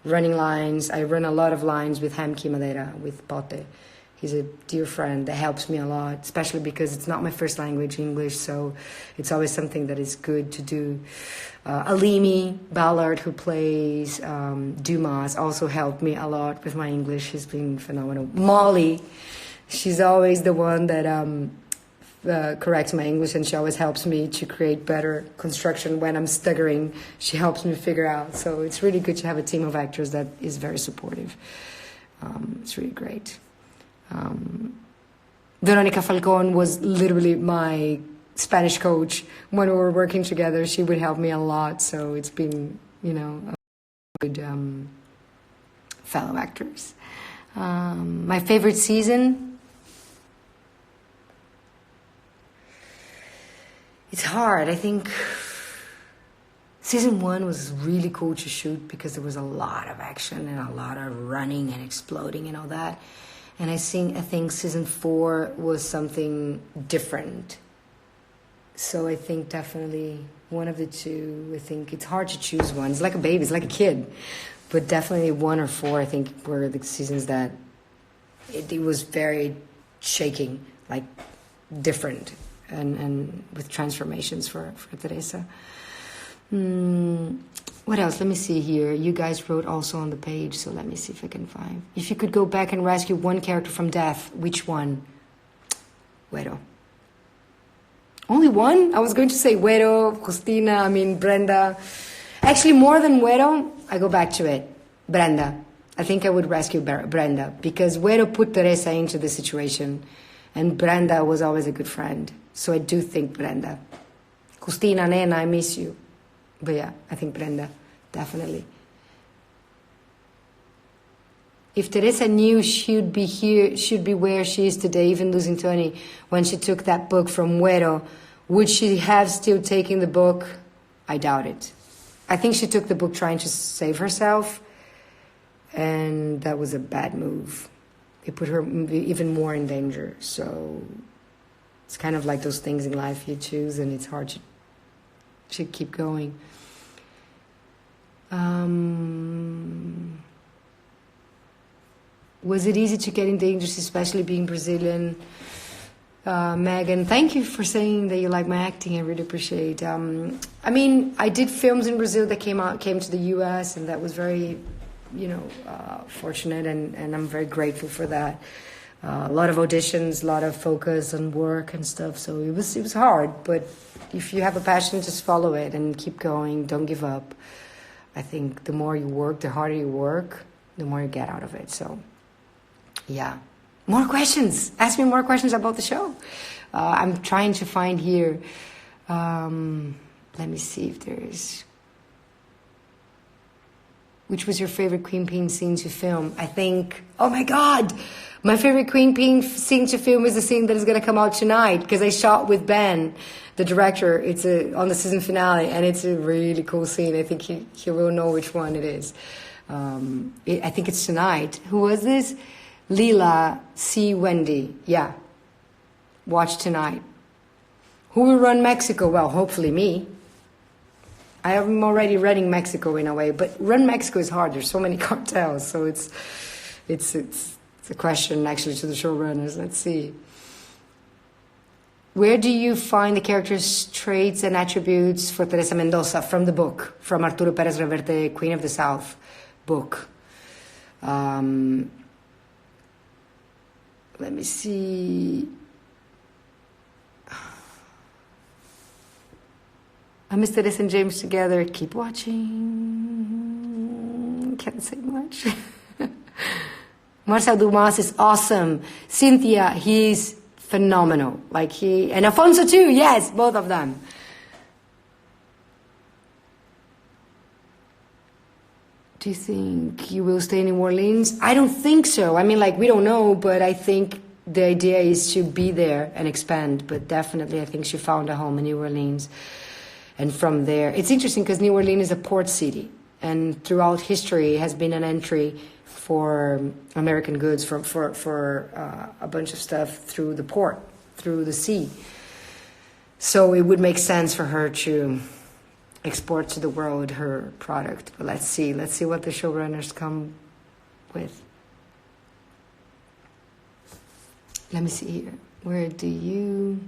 running lines. I run a lot of lines with Hamki Madeira, with Pote. He's a dear friend that helps me a lot, especially because it's not my first language, English, so it's always something that is good to do. Alimi Ballard, who plays Dumas, also helped me a lot with my English. She's been phenomenal. Molly, she's always the one that corrects my English, and she always helps me to create better construction when I'm stuttering. She helps me figure out. So it's really good to have a team of actors that is very supportive. It's really great. Veronica Falcon was literally my Spanish coach when we were working together. She would help me a lot. So it's been, a good fellow actors. My favorite season. It's hard. I think season 1 was really cool to shoot because there was a lot of action and a lot of running and exploding and all that. And I think season 4 was something different. So I think definitely one of the two. I think it's hard to choose one. It's like a baby. It's like a kid. But definitely 1 or 4, I think, were the seasons that it was very shaking, like different. And with transformations for Teresa. What else? Let me see here. You guys wrote also on the page, so let me see if I can find. If you could go back and rescue one character from death, which one? Güero. Only one? I was going to say Güero, Justina, Brenda. Actually, more than Güero, I go back to it. Brenda. I think I would rescue Brenda, because Güero put Teresa into the situation, and Brenda was always a good friend. So I do think Brenda. Justina, Nena, I miss you. But yeah, I think Brenda, definitely. If Teresa knew she'd be where she is today, even losing Tony, when she took that book from Güero, would she have still taken the book? I doubt it. I think she took the book trying to save herself, and that was a bad move. It put her even more in danger. So it's kind of like those things in life you choose, and it's hard to keep going. Was it easy to get in the industry, especially being Brazilian? Megan, thank you for saying that you like my acting. I really appreciate. I did films in Brazil that came to the U.S., and that was very, fortunate, and I'm very grateful for that. A lot of auditions, a lot of focus on work and stuff. So it was hard, but if you have a passion, just follow it and keep going. Don't give up. I think the more you work, the harder you work, the more you get out of it. So, yeah. More questions. Ask me more questions about the show. I'm trying to find here. Let me see if there is. Which was your favorite Queen Pin scene to film? I think, oh my God, my favorite Queen Pin scene to film is the scene that is going to come out tonight, because I shot with Ben, the director. It's on the season finale, and it's a really cool scene. I think he will know which one it is. I think it's tonight. Who was this? Leela C. Wendy. Yeah. Watch tonight. Who will run Mexico? Well, hopefully me. I am already running Mexico in a way, but run Mexico is hard. There's so many cartels, so it's a question actually to the showrunners. Let's see. Where do you find the characters' traits and attributes for Teresa Mendoza from the book, from Arturo Pérez Reverte, Queen of the South book? Let me see. I miss Teresa and James together. Keep watching. Can't say much. Marcel Dumas is awesome. Cynthia, he's phenomenal. And Alfonso too. Yes, both of them. Do you think you will stay in New Orleans? I don't think so. I mean, we don't know, but I think the idea is to be there and expand. But definitely, I think she found a home in New Orleans. And from there, it's interesting because New Orleans is a port city. And throughout history has been an entry for American goods, for a bunch of stuff through the port, through the sea. So it would make sense for her to export to the world her product. But let's see what the showrunners come with. Let me see here. Where do you...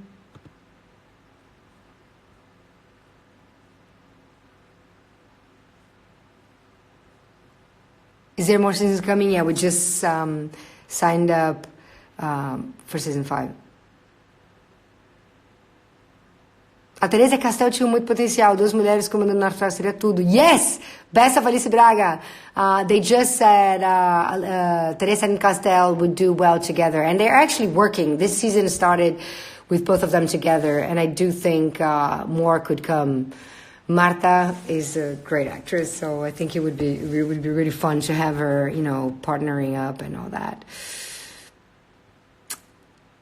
Is there more seasons coming? Yeah, we just signed up for season 5. A Teresa Castel tinha muito potencial. 2 mulheres comandando na Austrália seria tudo. Yes! Best of Alice Braga. They just said Teresa and Castel would do well together. And they're actually working. This season started with both of them together. And I do think more could come. Marta is a great actress, so I think it would be really fun to have her, partnering up and all that.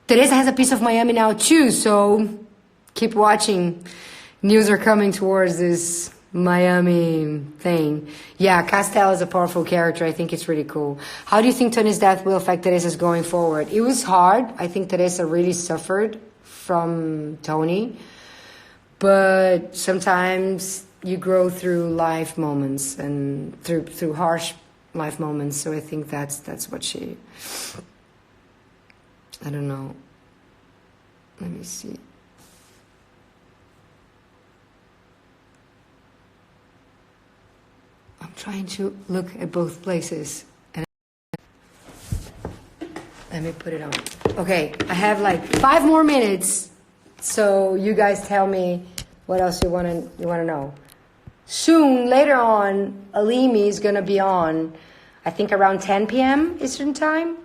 Teresa has a piece of Miami now too, so keep watching. News are coming towards this Miami thing. Yeah, Castel is a powerful character. I think it's really cool. How do you think Tony's death will affect Teresa's going forward? It was hard. I think Teresa really suffered from Tony. But sometimes you grow through life moments and through harsh life moments. So I think that's what she... I don't know. Let me see. I'm trying to look at both places. And let me put it on. Okay, I have 5 more minutes. So you guys tell me what else you want to know. Soon, later on, Alimi is going to be on, I think around 10 p.m. Eastern Time.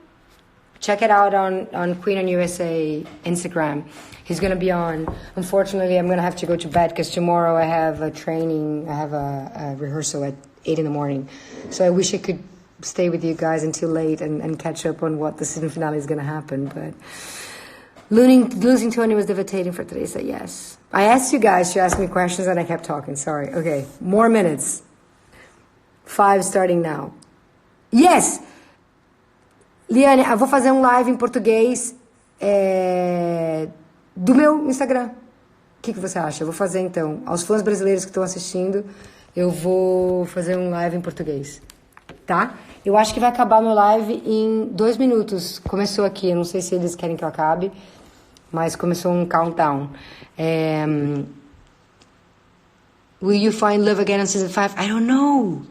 Check it out on Queen and USA Instagram. He's going to be on. Unfortunately, I'm going to have to go to bed because tomorrow I have a training. I have a rehearsal at 8 in the morning. So I wish I could stay with you guys until late and catch up on what the season finale is going to happen. But... Losing Tony was devastating for Teresa, yes. I asked you guys to ask me questions and I kept talking, sorry. Okay, more minutes. 5 starting now. Yes! Liane, eu vou fazer um live em português do meu Instagram. O que você acha? Eu vou fazer então. Aos fãs brasileiros que estão assistindo, eu vou fazer um live em português. Tá? Eu acho que vai acabar meu live em 2 minutos. Começou aqui, eu não sei se eles querem que eu acabe, mas começou um countdown. Will you find love again on season 5? I don't know.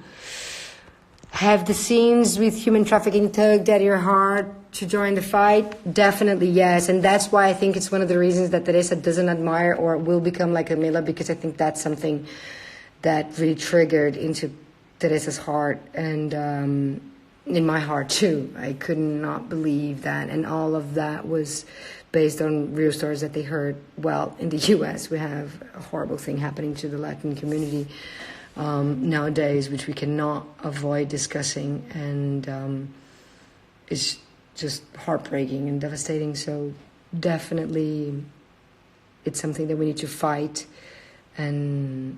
Have the scenes with human trafficking tugged at your heart to join the fight? Definitely yes, and that's why I think it's one of the reasons that Teresa doesn't admire or will become like Camila, because I think that's something that really triggered into Teresa's heart and in my heart too. I could not believe that, and all of that was based on real stories that they heard. Well, in the US we have a horrible thing happening to the Latin community nowadays, which we cannot avoid discussing, and it's just heartbreaking and devastating. So definitely it's something that we need to fight and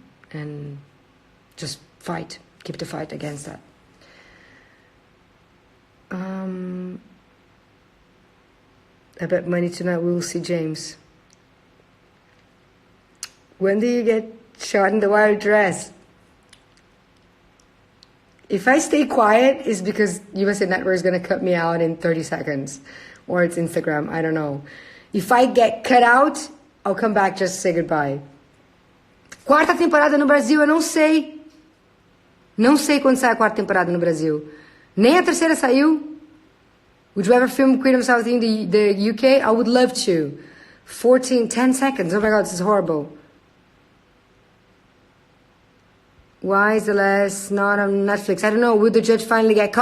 just fight. Keep the fight against that. I bet money tonight we will see James. When do you get Shot in the wild dress. If I stay quiet, it's because USA Network is going to cut me out in 30 seconds. Or it's Instagram, I don't know. If I get cut out, I'll come back just to say goodbye. Quarta temporada no Brasil, eu não sei. Não sei quando sai a quarta temporada no Brasil. Nem a terceira saiu. Would you ever film Queen of South in the UK? I would love to. 10 seconds. Oh my god, this is horrible. Why is the last not on Netflix? I don't know. Will the judge finally get caught?